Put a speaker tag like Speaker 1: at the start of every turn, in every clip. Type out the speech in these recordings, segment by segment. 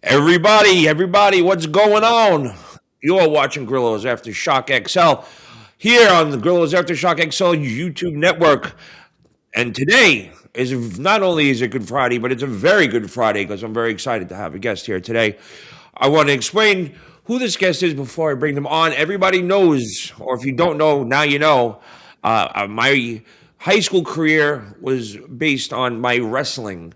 Speaker 1: Everybody, what's going on? You're watching Grillo's Aftershock XL here on the Grillo's Aftershock XL YouTube network. And today is not only is it Good Friday, but it's a very good Friday because I'm very excited to have a guest here today. I want to explain who this guest is before I bring them on. Everybody knows, or if you don't know, now you know. My high school career was based on my wrestling.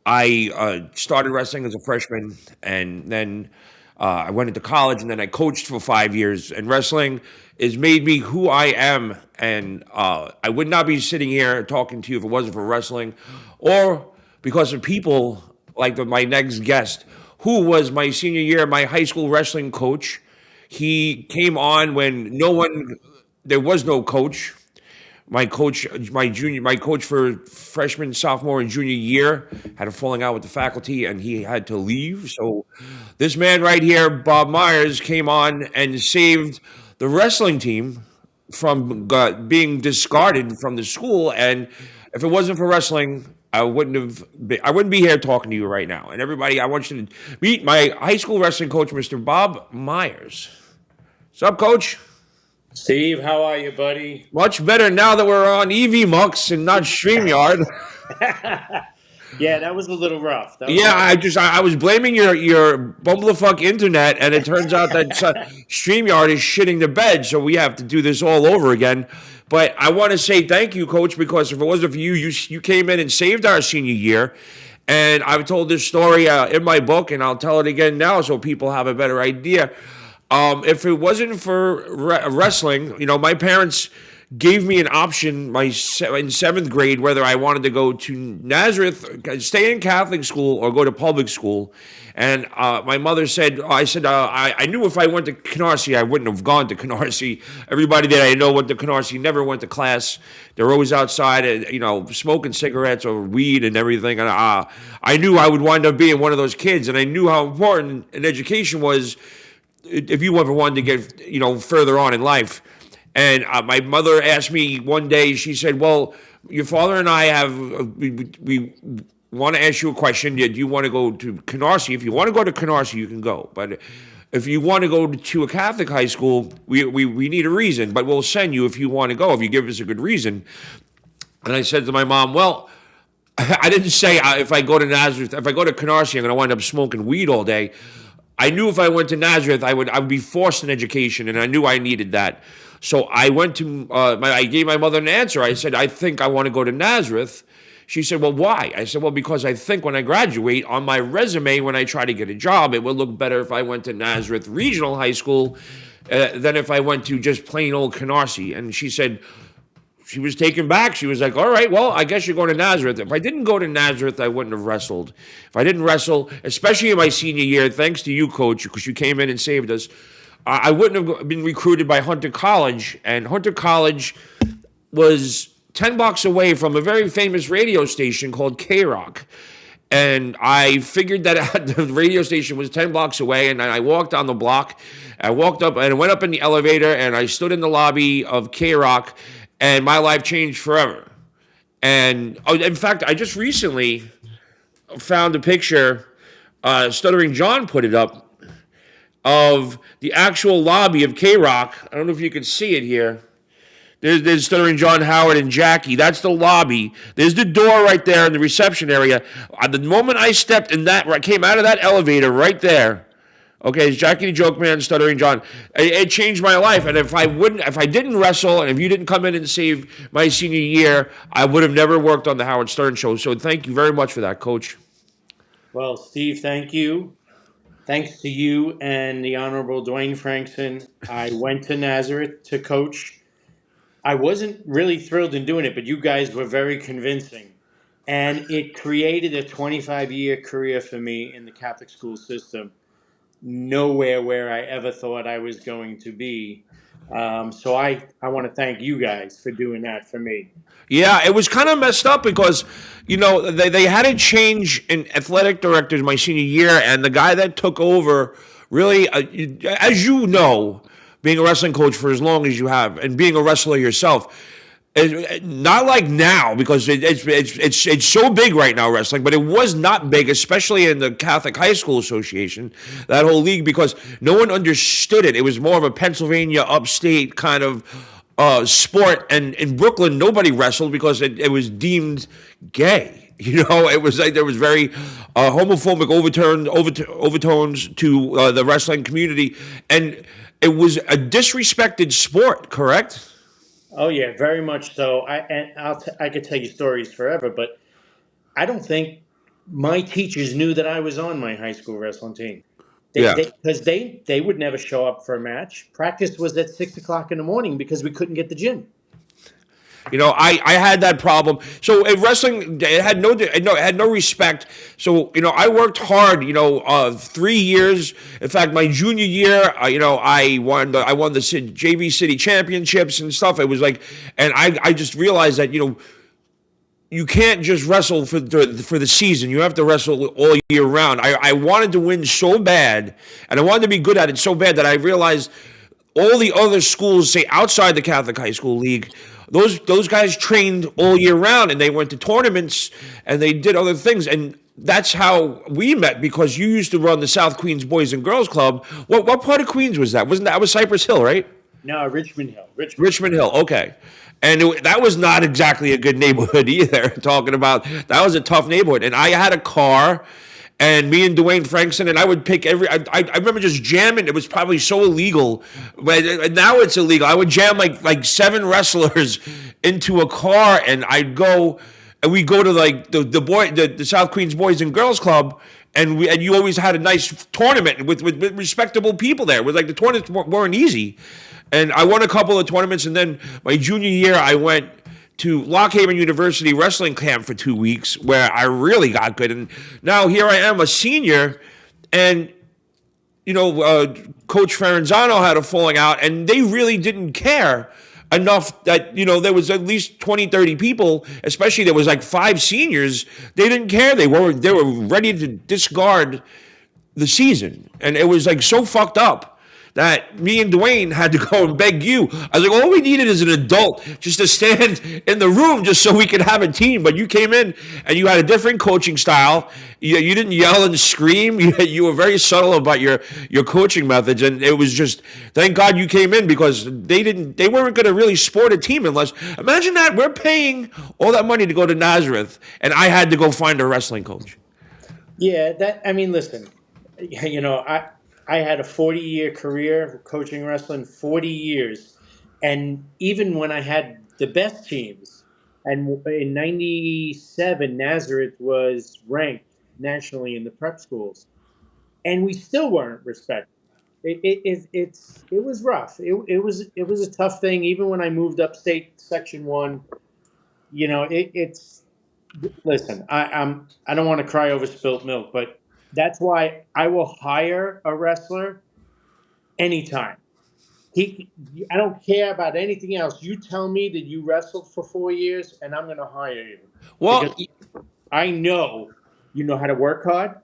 Speaker 1: I started wrestling as a freshman, and then I went into college, and then I coached for 5 years. And wrestling has made me who I am. And I would not be sitting here talking to you if it wasn't for wrestling, or because of people like my next guest, who was my senior year, my high school wrestling coach. He came on when there was no coach. My coach for freshman, sophomore, and junior year had a falling out with the faculty, and he had to leave. So this man right here, Bob Myers, came on and saved the wrestling team from being discarded from the school. And if it wasn't for wrestling, I wouldn't be here talking to you right now. And everybody, I want you to meet my high school wrestling coach, Mr. Bob Myers. What's up, coach?
Speaker 2: Steve, how are you, buddy?
Speaker 1: Much better now that we're on EV Mux and not StreamYard.
Speaker 2: Yeah, that was a little rough. That was a
Speaker 1: Yeah,
Speaker 2: little
Speaker 1: I was blaming your bumblefuck internet, and it turns out that StreamYard is shitting the bed, so we have to do this all over again. But I want to say thank you, Coach, because if it wasn't for you, you came in and saved our senior year. And I've told this story in my book, and I'll tell it again now so people have a better idea. If it wasn't for wrestling, my parents gave me an option in seventh grade whether I wanted to go to Nazareth, stay in Catholic school, or go to public school. And my mother said, I knew if I went to Canarsie, I wouldn't have gone to Canarsie. Everybody that I know went to Canarsie never went to class. They're always outside, smoking cigarettes or weed and everything. And I knew I would wind up being one of those kids, and I knew how important an education was if you ever wanted to get further on in life. And my mother asked me one day, she said, well, your father and I we want to ask you a question. Do you want to go to Canarsie? If you want to go to Canarsie, you can go. But if you want to go to a Catholic high school, we need a reason, but we'll send you if you want to go, if you give us a good reason. And I said to my mom, well, I didn't say if I go to Nazareth, if I go to Canarsie, I'm going to wind up smoking weed all day. I knew if I went to Nazareth, I would be forced an education, and I knew I needed that. So I went to I gave my mother an answer. I said, I think I want to go to Nazareth. She said, well, why? I said, well, because I think when I graduate, on my resume, when I try to get a job, it would look better if I went to Nazareth Regional High School than if I went to just plain old Canarsie. And she said, she was taken back. She was like, all right, well, I guess you're going to Nazareth. If I didn't go to Nazareth, I wouldn't have wrestled. If I didn't wrestle, especially in my senior year, thanks to you, Coach, because you came in and saved us, I wouldn't have been recruited by Hunter College. And Hunter College was 10 blocks away from a very famous radio station called K-Rock. And I figured that the radio station was 10 blocks away, and I walked down the block. I walked up and went up in the elevator, and I stood in the lobby of K-Rock, and my life changed forever. And in fact, I just recently found a picture. Stuttering John put it up of the actual lobby of K Rock. I don't know if you can see it here. There's Stuttering John, Howard, and Jackie. That's the lobby. There's the door right there in the reception area. The moment I stepped in I came out of that elevator right there. Okay, it's Jackie the Joke Man, Stuttering John. It changed my life, and if I didn't wrestle, and if you didn't come in and save my senior year, I would have never worked on the Howard Stern Show. So thank you very much for that, Coach.
Speaker 2: Well, Steve, thank you. Thanks to you and the Honorable Dwayne Frankson, I went to Nazareth to coach. I wasn't really thrilled in doing it, but you guys were very convincing. And it created a 25-year career for me in the Catholic school system. Nowhere where I ever thought I was going to be. So I want to thank you guys for doing that for me.
Speaker 1: Yeah, it was kind of messed up because, they had a change in athletic directors my senior year, and the guy that took over really, as you know, being a wrestling coach for as long as you have, and being a wrestler yourself, Not like now because it's so big right now wrestling, but it was not big, especially in the Catholic High School Association, that whole league, because no one understood it. It was more of a Pennsylvania upstate kind of sport, and in Brooklyn nobody wrestled because it was deemed gay. You know, it was like there was very homophobic overtones to the wrestling community, and it was a disrespected sport. Correct?
Speaker 2: Oh yeah, very much so. I could tell you stories forever, but I don't think my teachers knew that I was on my high school wrestling team.
Speaker 1: Yeah.
Speaker 2: They would never show up for a match. Practice was at 6 o'clock in the morning because we couldn't get the gym.
Speaker 1: You know, I had that problem. So in wrestling, it had no respect. So you know, I worked hard. You know, 3 years. In fact, my junior year, I won the JV city championships and stuff. It was like, and I just realized that you can't just wrestle for the season. You have to wrestle all year round. I wanted to win so bad, and I wanted to be good at it so bad that I realized all the other schools, say outside the Catholic High School League, those guys trained all year round, and they went to tournaments and they did other things, and that's how we met because you used to run the South Queens Boys and Girls Club. What part of Queens was that? Wasn't that was Cypress Hill, right?
Speaker 2: No, Richmond Hill.
Speaker 1: Richmond Hill. Okay. And that was not exactly a good neighborhood either. Talking about that was a tough neighborhood, and I had a car, and me and Dwayne Frankson, and I would pick I remember just jamming. It was probably so illegal, but now it's illegal. I would jam like 7 wrestlers into a car, and I'd go, and we go to like the South Queens Boys and Girls Club. And you always had a nice tournament with respectable people there. With like the tournaments weren't easy, and I won a couple of tournaments. And then my junior year, I went to Lock Haven University wrestling camp for 2 weeks, where I really got good. And now here I am, a senior, and Coach Ferranzano had a falling out, and they really didn't care enough that there was at least 20, 30 people, especially there was like 5 seniors. They didn't care. They were ready to discard the season, and it was like so fucked up that me and Dwayne had to go and beg you. I was like, all we needed is an adult just to stand in the room just so we could have a team. But you came in and you had a different coaching style. You didn't yell and scream. You were very subtle about your coaching methods. And it was just, thank God you came in, because they weren't going to really sport a team unless, imagine that, we're paying all that money to go to Nazareth and I had to go find a wrestling coach.
Speaker 2: Yeah, listen, I had a 40-year career coaching wrestling, 40 years. And even when I had the best teams, and in 97, Nazareth was ranked nationally in the prep schools, and we still weren't respected. It was rough. It was a tough thing. Even when I moved upstate Section 1, listen, I don't want to cry over spilt milk, but that's why I will hire a wrestler anytime. I don't care about anything else. You tell me that you wrestled for 4 years, and I'm going to hire you.
Speaker 1: Well,
Speaker 2: because I know you know how to work hard.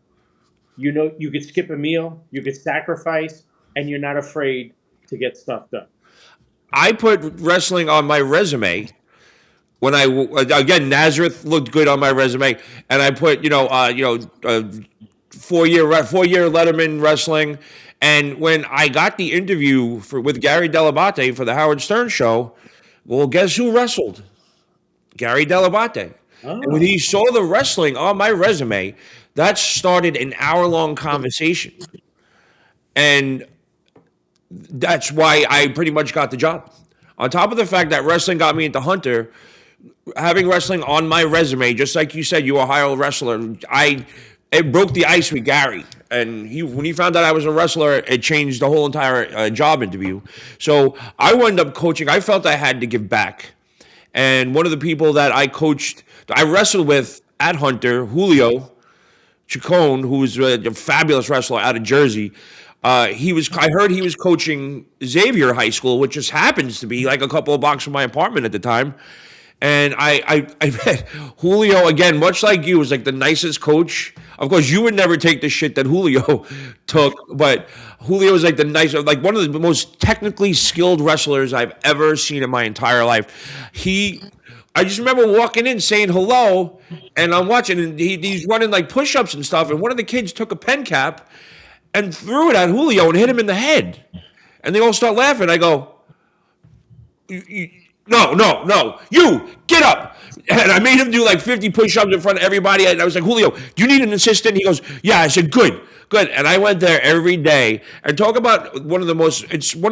Speaker 2: You know you could skip a meal, you could sacrifice, and you're not afraid to get stuff done.
Speaker 1: I put wrestling on my resume. When again, Nazareth looked good on my resume, and I put 4-year Letterman wrestling. And when I got the interview with Gary Dell'Abate for the Howard Stern show, well, guess who wrestled? Gary Dell'Abate. Oh. And when he saw the wrestling on my resume, that started an hour-long conversation. And that's why I pretty much got the job. On top of the fact that wrestling got me into Hunter, having wrestling on my resume, just like you said, you were a high old wrestler. It broke the ice with Gary, and when he found out I was a wrestler, it changed the whole entire job interview. So I wound up coaching. I felt I had to give back, and one of the people that I wrestled with at Hunter, Julio Chacon, who was a fabulous wrestler out of Jersey. I heard he was coaching Xavier High School, which just happens to be like a couple of blocks from my apartment at the time. And I met Julio again, much like you, was like the nicest coach. Of course, you would never take the shit that Julio took, but Julio was like the like one of the most technically skilled wrestlers I've ever seen in my entire life. I just remember walking in saying hello, and I'm watching, and he's running like push-ups and stuff, and one of the kids took a pen cap and threw it at Julio and hit him in the head. And they all start laughing. I go, no, you get up. And I made him do like 50 push-ups in front of everybody. And I was like, Julio, do you need an assistant? He goes, yeah. I said, good. And I went there every day. And talk about it's one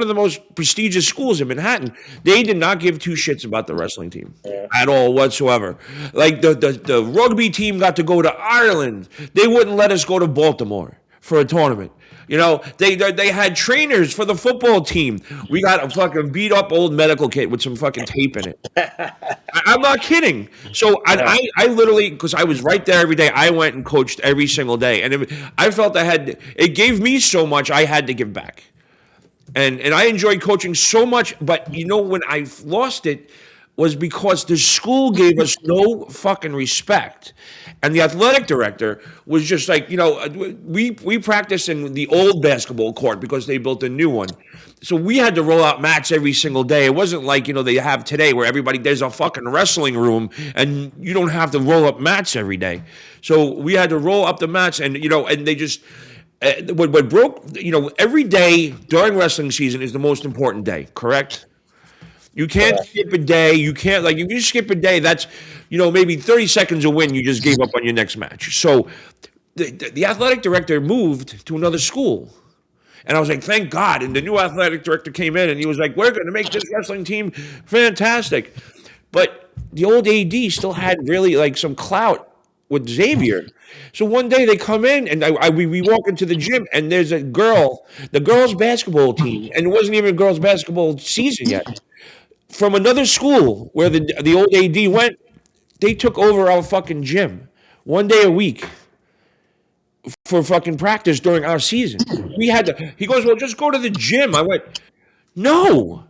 Speaker 1: of the most prestigious schools in Manhattan. They did not give two shits about the wrestling team at all whatsoever. Like the rugby team got to go to Ireland. They wouldn't let us go to Baltimore for a tournament. You know, they had trainers for the football team. We got a fucking beat up old medical kit with some fucking tape in it. I'm not kidding. So I literally, because I was right there every day, I went and coached every single day. And I felt it gave me so much, I had to give back. And I enjoyed coaching so much. But, you know, when I lost it was because the school gave us no fucking respect. And the athletic director was just like, you know, we practiced in the old basketball court because they built a new one. So we had to roll out mats every single day. It wasn't like, you know, they have today where there's a fucking wrestling room and you don't have to roll up mats every day. So we had to roll up the mats and, you know, and they just, what broke, you know, every day during wrestling season is the most important day, correct? You can't skip a day. You can't, like, if you skip a day, that's, you know, maybe 30 seconds a win, you just gave up on your next match. So the athletic director moved to another school. And I was like, thank God. And the new athletic director came in and he was like, we're going to make this wrestling team fantastic. But the old AD still had really like some clout with Xavier. So one day they come in and we walk into the gym and there's the girls basketball team, and it wasn't even girls basketball season yet, from another school where the old AD went. They took over our fucking gym one day a week for fucking practice during our season. He goes, well, just go to the gym. I went, no.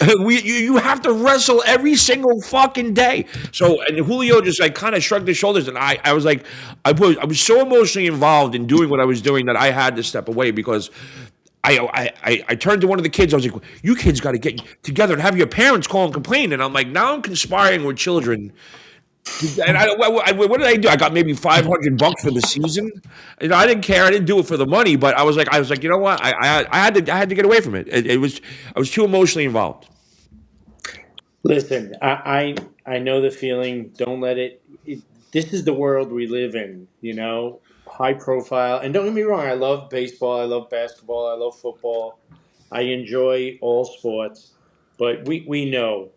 Speaker 1: You have to wrestle every single fucking day. So, and Julio just like kind of shrugged his shoulders, and I was like, I was so emotionally involved in doing what I was doing that I had to step away because I turned to one of the kids. I was like, you kids got to get together and have your parents call and complain. And I'm like, now I'm conspiring with children. And what did I do? I got maybe $500 for the season. You know, I didn't care. I didn't do it for the money, but I was like, you know what? I had to get away from it. I was too emotionally involved.
Speaker 2: Listen, I know the feeling. Don't let it. This is the world we live in. You know, high profile. And don't get me wrong. I love baseball. I love basketball. I love football. I enjoy all sports. But we know,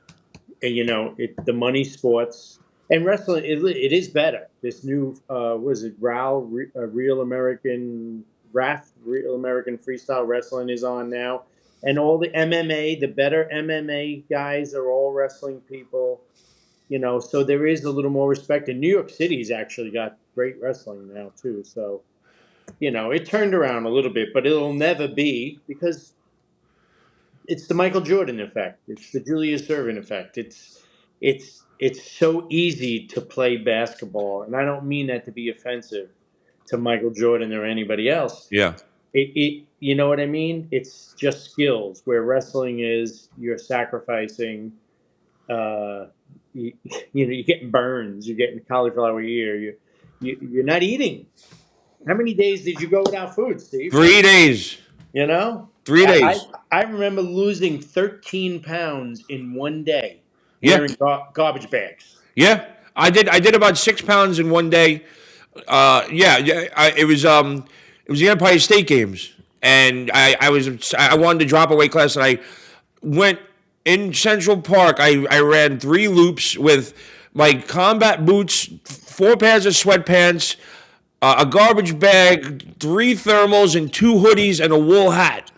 Speaker 2: you know, the money sports. And wrestling, it is better. This new, was it Real American Freestyle Wrestling is on now. And all the MMA, the better MMA guys are all wrestling people. You know, so there is a little more respect. And New York City's actually got great wrestling now, too. So, you know, it turned around a little bit, but it'll never be because it's the Michael Jordan effect. It's the Julius Erving effect. It's so easy to play basketball, and I don't mean that to be offensive to Michael Jordan or anybody else.
Speaker 1: Yeah.
Speaker 2: You know what I mean? It's just skills. Where wrestling is, you're sacrificing. You know, you're getting burns. You're getting cauliflower ear. You're not eating. How many days did you go without food, Steve?
Speaker 1: 3 days.
Speaker 2: You know,
Speaker 1: 3 days.
Speaker 2: I remember losing 13 pounds in one day.
Speaker 1: Yeah.
Speaker 2: Wearing garbage bags.
Speaker 1: Yeah, I did about 6 pounds in one day. It was the Empire State Games, and I wanted to drop a weight class, and I went in Central Park. I ran 3 loops with my combat boots, 4 pairs of sweatpants, a garbage bag, 3 thermals, and 2 hoodies, and a wool hat.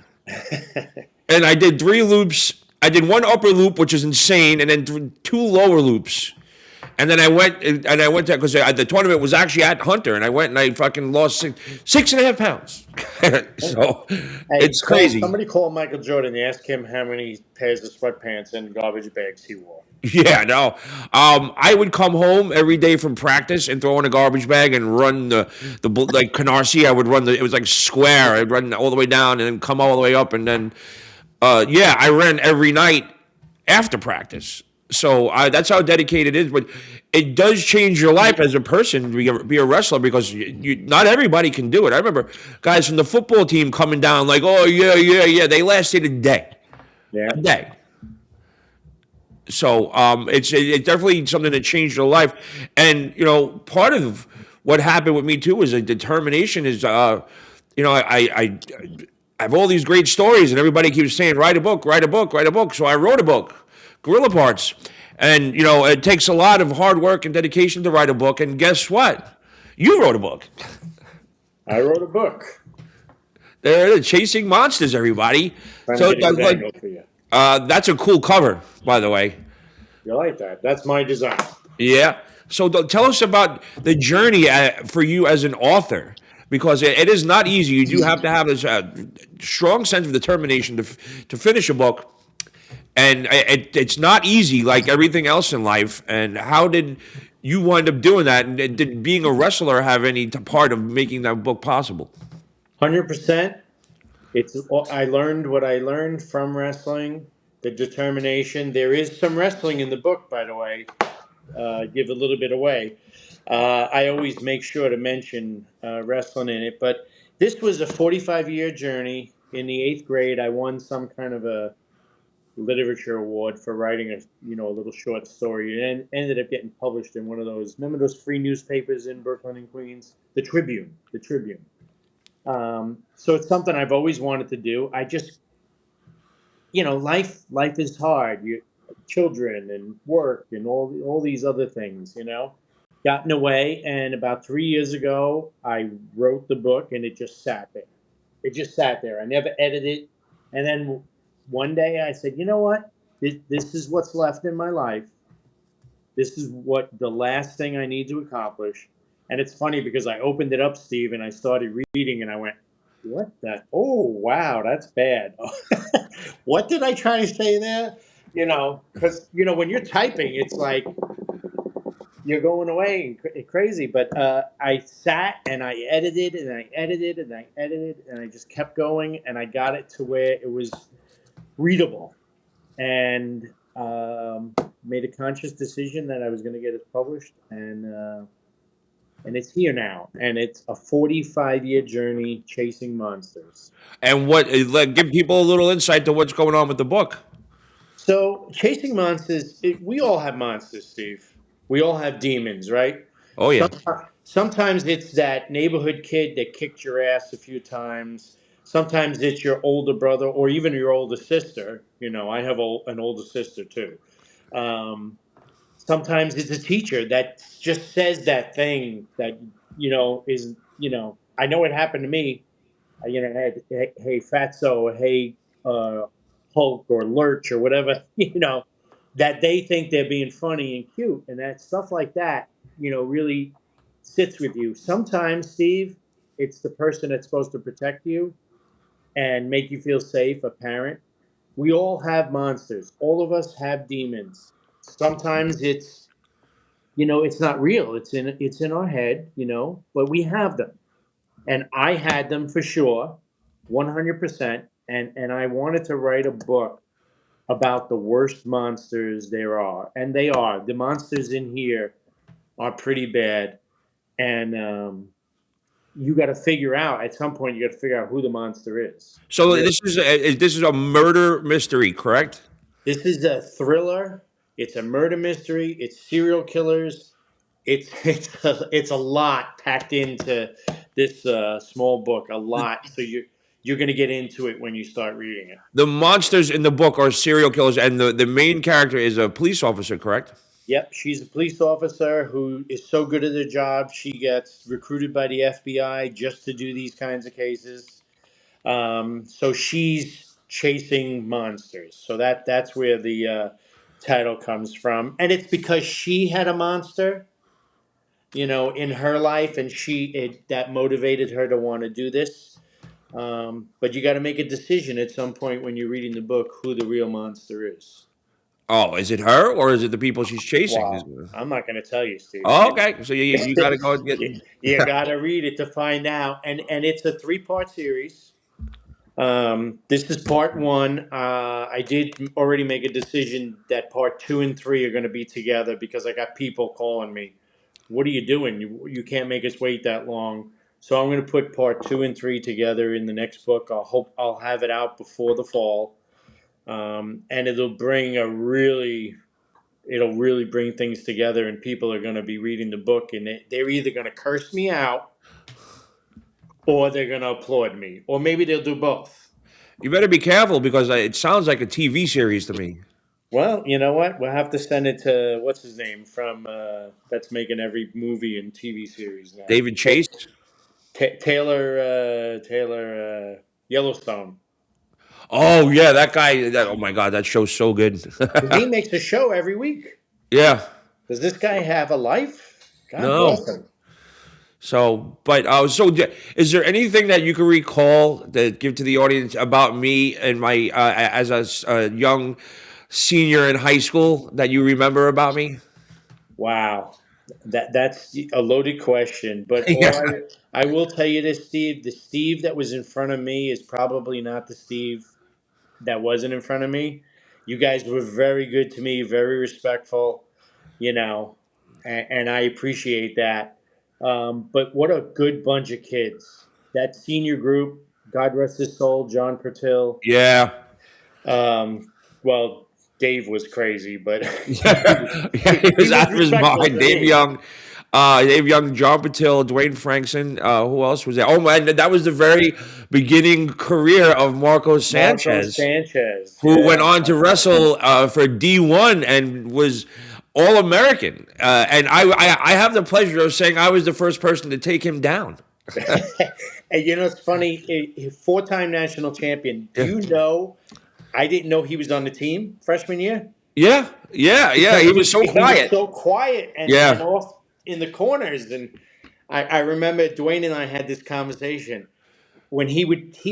Speaker 1: And I did 3 loops. I did 1 upper loop, which is insane, and then 2 lower loops. And then I went to, because the tournament was actually at Hunter, and I went and I fucking lost 6.5 pounds. So it's crazy.
Speaker 2: Somebody called Michael Jordan and asked him how many pairs of sweatpants and garbage bags he wore.
Speaker 1: Yeah, no. I would come home every day from practice and throw in a garbage bag and run like Canarsie. I would run it was like square. I'd run all the way down and then come all the way up, and then yeah, I ran every night after practice. So that's how dedicated it is. But it does change your life as a person to be a wrestler because not everybody can do it. I remember guys from the football team coming down like, oh yeah, yeah, yeah. They lasted
Speaker 2: Yeah.
Speaker 1: a day. So it's definitely something that changed your life, and part of what happened with me too is a determination. Is I have all these great stories, and everybody keeps saying write a book, write a book, write a book. So I wrote a book, Gorilla Parts, and it takes a lot of hard work and dedication to write a book. And guess what? You wrote a book.
Speaker 2: I wrote a book.
Speaker 1: They're chasing monsters, everybody.
Speaker 2: Trying
Speaker 1: So
Speaker 2: to get an angle for you.
Speaker 1: that's a cool cover, by the way.
Speaker 2: You like that? That's my design.
Speaker 1: Yeah. So tell us about the journey for you as an author, because it is not easy. You do have to have this strong sense of determination to finish a book, and it's not easy like everything else in life. And how did you wind up doing that? And did being a wrestler have any part of making that book possible?
Speaker 2: 100%. I learned what I learned from wrestling, the determination. There is some wrestling in the book, by the way. Give a little bit away. I always make sure to mention wrestling in it, but this was a 45-year journey. In the eighth grade, I won some kind of a literature award for writing a little short story, and ended up getting published in one of those. Remember those free newspapers in Brooklyn and Queens, the Tribune, the Tribune. So it's something I've always wanted to do. I just, life is hard. Children and work and all these other things, got in the way. And about 3 years ago, I wrote the book, and it just sat there. It just sat there. I never edited it. And then one day I said, you know what? This is what's left in my life. This is what the last thing I need to accomplish. And it's funny because I opened it up, Steve, and I started reading, and I went, what the? Oh, wow, that's bad. What did I try to say there? Because, when you're typing, it's like you're going away and crazy. But I sat and I edited and I edited and I edited and I just kept going, and I got it to where it was readable, and made a conscious decision that I was going to get it published, and it's here now, and it's a 45-year journey chasing monsters.
Speaker 1: And give people a little insight to what's going on with the book.
Speaker 2: So, chasing monsters, we all have monsters, Steve. We all have demons, right?
Speaker 1: Oh yeah.
Speaker 2: Sometimes it's that neighborhood kid that kicked your ass a few times. Sometimes it's your older brother or even your older sister. I have an older sister too. Um, Sometimes it's a teacher that just says that thing that is I know it happened to me. Hey fatso, hey Hulk or Lurch or whatever, that they think they're being funny and cute, and that stuff like that, really sits with you. Sometimes, Steve, it's the person that's supposed to protect you and make you feel safe, a parent. We all have monsters. All of us have demons. Sometimes it's not real. It's in our head, but we have them. And I had them for sure, 100%. And I wanted to write a book about the worst monsters there are, and they are. The monsters in here are pretty bad, and you got to figure out at some point. You got to figure out who the monster is.
Speaker 1: So
Speaker 2: Really,
Speaker 1: this is a murder mystery, correct?
Speaker 2: this is a thriller. It's a murder mystery. It's serial killers. It's a lot packed into this small book. A lot. So you're going to get into it when you start reading it.
Speaker 1: The monsters in the book are serial killers, and the main character is a police officer, correct?
Speaker 2: Yep, she's a police officer who is so good at her job. She gets recruited by the FBI just to do these kinds of cases. So she's chasing monsters. So that's where the title comes from, and it's because she had a monster, in her life, and that motivated her to want to do this. But you got to make a decision at some point when you're reading the book who the real monster is.
Speaker 1: Oh, is it her or is it the people she's chasing?
Speaker 2: Wow, I'm not going to tell you, Steve.
Speaker 1: Oh, okay. So you got to go and get.
Speaker 2: You got to read it to find out, and it's a 3-part series. This is part one. I did already make a decision that part 2 and 3 are going to be together because I got people calling me. What are you doing? You can't make us wait that long. So I'm going to put part 2 and 3 together in the next book. I hope I'll have it out before the fall, and it'll really bring things together. And people are going to be reading the book, and they're either going to curse me out or they're going to applaud me, or maybe they'll do both.
Speaker 1: You better be careful because it sounds like a TV series to me.
Speaker 2: Well, you know what? We'll have to send it to what's his name from that's making every movie and TV series now.
Speaker 1: David Chase.
Speaker 2: Taylor Yellowstone.
Speaker 1: Oh yeah, that guy. Oh my God, that show's so good.
Speaker 2: He makes a show every week.
Speaker 1: Yeah.
Speaker 2: Does this guy have a life? God
Speaker 1: No.
Speaker 2: bless him.
Speaker 1: So, but is there anything that you can recall that give to the audience about me and my as a young senior in high school that you remember about me?
Speaker 2: Wow, that's a loaded question. But
Speaker 1: Yeah.
Speaker 2: I will tell you this, Steve. The Steve that was in front of me is probably not the Steve that wasn't in front of me. You guys were very good to me, very respectful, you know, and I appreciate that. But what a good bunch of kids. That senior group, God rest his soul, John Pertil.
Speaker 1: Yeah.
Speaker 2: Well, Dave was crazy, but
Speaker 1: Yeah, he was out of his
Speaker 2: respectful
Speaker 1: mind.
Speaker 2: to
Speaker 1: Dave
Speaker 2: me.
Speaker 1: Young, John Patil, Dwayne Frankson. Who else was there? Oh man, that was the very beginning career of Marco
Speaker 2: Marco
Speaker 1: Sanchez,
Speaker 2: Sanchez,
Speaker 1: who went
Speaker 2: yeah.
Speaker 1: on to wrestle for D1 and was All American. And I have the pleasure of saying I was the first person to take him down.
Speaker 2: And you know, it's funny, a 4-time national champion. Do
Speaker 1: Yeah.
Speaker 2: you know? I didn't know he was on the team freshman year.
Speaker 1: Yeah, yeah, yeah. He was so
Speaker 2: He was
Speaker 1: quiet.
Speaker 2: so quiet and
Speaker 1: Yeah.
Speaker 2: off in the corners. And I remember Dwayne and I had this conversation when he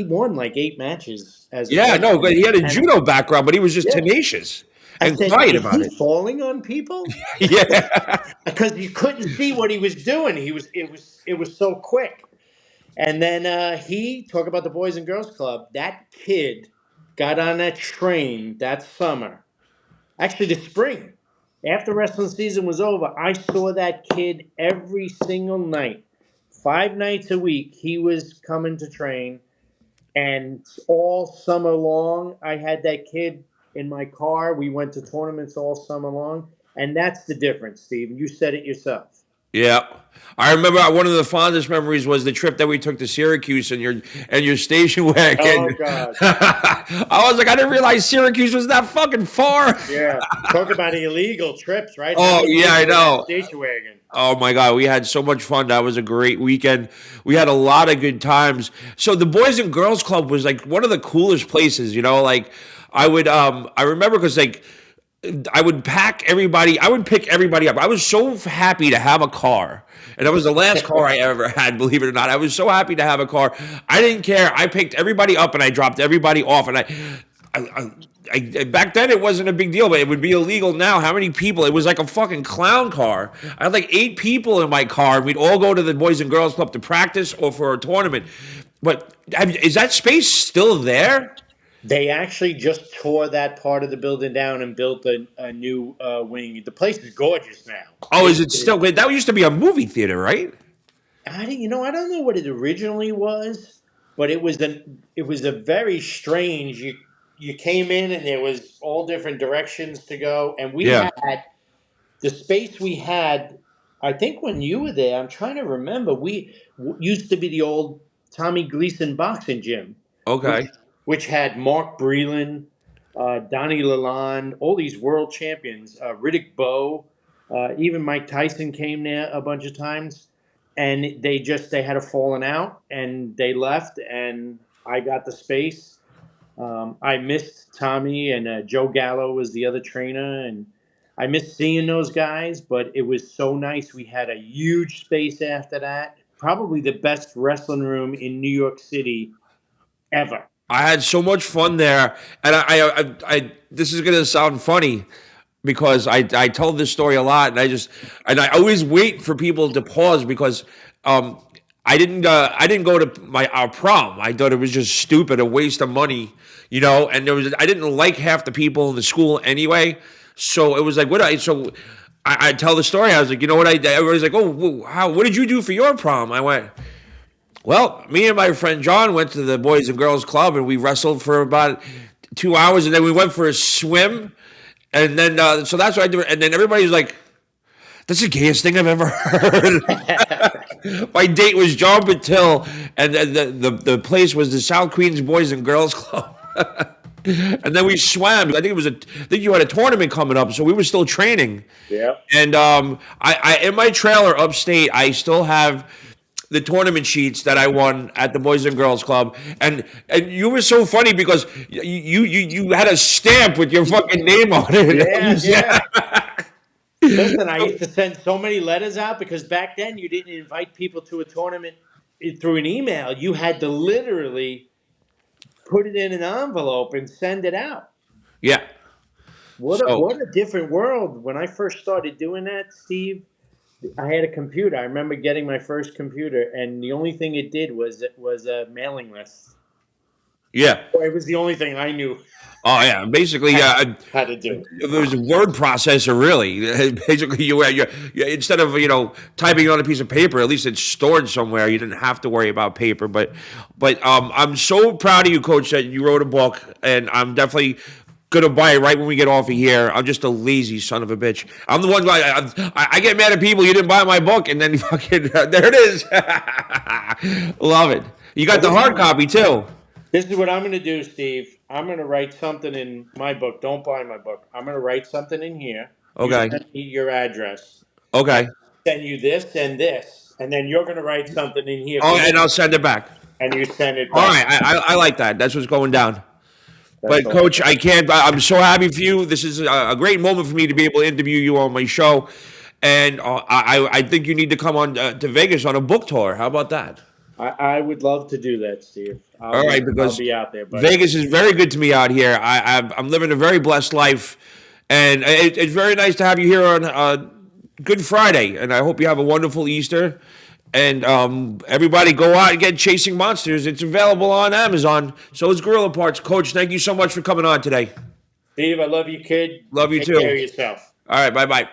Speaker 2: won like 8 matches as a
Speaker 1: Yeah, no,
Speaker 2: freshman.
Speaker 1: but he had a
Speaker 2: And
Speaker 1: judo background, but he was just
Speaker 2: yeah,
Speaker 1: tenacious
Speaker 2: I
Speaker 1: and
Speaker 2: said,
Speaker 1: quiet
Speaker 2: is
Speaker 1: about
Speaker 2: he
Speaker 1: it.
Speaker 2: falling on people?
Speaker 1: Yeah.
Speaker 2: Because you couldn't see what he was doing. It was so quick. And then he talk about the Boys and Girls Club. That kid got on that train that summer. Actually, the spring. After wrestling season was over, I saw that kid every single night. 5 nights a week, he was coming to train. And all summer long, I had that kid in my car. We went to tournaments all summer long. And that's the difference, Steve. You said it yourself.
Speaker 1: Yeah. I remember one of the fondest memories was the trip that we took to Syracuse and your station wagon.
Speaker 2: Oh, God.
Speaker 1: I was like, I didn't realize Syracuse was that fucking far.
Speaker 2: Yeah. Talk about illegal trips, right?
Speaker 1: Oh, yeah, I know.
Speaker 2: Station wagon.
Speaker 1: Oh my God, we had so much fun. That was a great weekend. We had a lot of good times. So the Boys and Girls Club was like one of the coolest places, like I remember because like I would pick everybody up. I was so happy to have a car. And that was the last car I ever had, believe it or not. I was so happy to have a car. I didn't care. I picked everybody up and I dropped everybody off. And I back then it wasn't a big deal, but it would be illegal now. How many people? It was like a fucking clown car. I had like 8 people in my car. And we'd all go to the Boys and Girls Club to practice or for a tournament. But is that space still there?
Speaker 2: They actually just tore that part of the building down and built a new wing. The place is gorgeous now.
Speaker 1: Oh, is it still? Wait, that used to be a movie theater, right?
Speaker 2: I don't know what it originally was, but it was a very strange. You came in and there was all different directions to go, and we
Speaker 1: Yeah.
Speaker 2: had the space we had. I think when you were there, I'm trying to remember. We used to be the old Tommy Gleason boxing gym, which,
Speaker 1: Okay.
Speaker 2: which had Mark Breland, Donnie Lalonde, all these world champions, Riddick Bowe, even Mike Tyson came there a bunch of times, and they had a falling out and they left, and I got the space. I missed Tommy and Joe Gallo was the other trainer, and I missed seeing those guys, but it was so nice. We had a huge space after that. Probably the best wrestling room in New York City ever.
Speaker 1: I had so much fun there, and I this is gonna sound funny. because I told this story a lot, and I always wait for people to pause because I didn't go to our prom. I thought it was just stupid, a waste of money, And I didn't like half the people in the school anyway, so it was like I tell the story. I was like, you know what everybody's like, oh, what did you do for your prom? I went, well, me and my friend John went to the Boys and Girls Club and we wrestled for about 2 hours, and then we went for a swim, and then so that's what I do. And then everybody's like, "That's the gayest thing I've ever heard." My date was John Patil, and the place was the South Queens Boys and Girls Club. And then we swam. I think you had a tournament coming up, so we were still training.
Speaker 2: Yeah.
Speaker 1: And I in my trailer upstate, I still have the tournament sheets that I won at the Boys and Girls Club, and you were so funny because you had a stamp with your fucking name on it.
Speaker 2: Yeah. Listen, I used to send so many letters out because back then you didn't invite people to a tournament through an email. You had to literally put it in an envelope and send it out.
Speaker 1: Yeah.
Speaker 2: What a different world. When I first started doing that, Steve, I had a computer. I remember getting my first computer, and the only thing it did was a mailing list.
Speaker 1: Yeah.
Speaker 2: It was the only thing I knew.
Speaker 1: Oh yeah, basically,
Speaker 2: how to do.
Speaker 1: There's a word processor, really. Basically, you instead of typing it on a piece of paper, at least it's stored somewhere. You didn't have to worry about paper. But I'm so proud of you, Coach, that you wrote a book, and I'm definitely gonna buy it right when we get off of here. I'm just a lazy son of a bitch. I'm the one who I get mad at people. You didn't buy my book, and then fucking there it is. Love it. You got the hard copy too.
Speaker 2: This is what I'm going to do, Steve. I'm going to write something in my book. Don't buy my book. I'm going to write something in here.
Speaker 1: Okay.
Speaker 2: You send me your address.
Speaker 1: Okay.
Speaker 2: Send you this and this, and then you're going to write something in here.
Speaker 1: Oh, and I'll send it back.
Speaker 2: And you send it back.
Speaker 1: All right. I like that. That's what's going down. But Coach, I'm so happy for you. This is a great moment for me to be able to interview you on my show, and I think you need to come on to Vegas on a book tour. How about that?
Speaker 2: I would love to do that, Steve.
Speaker 1: All right, because
Speaker 2: I'll be out there. Buddy.
Speaker 1: Vegas is very good to me out here. I'm living a very blessed life, and it's very nice to have you here on Good Friday. And I hope you have a wonderful Easter. And everybody go out and get Chasing Monsters. It's available on Amazon. So is Gorilla Parts. Coach, thank you so much for coming on today.
Speaker 2: Steve, I love you, kid.
Speaker 1: Love you
Speaker 2: Take
Speaker 1: too.
Speaker 2: care of yourself.
Speaker 1: All right, bye-bye.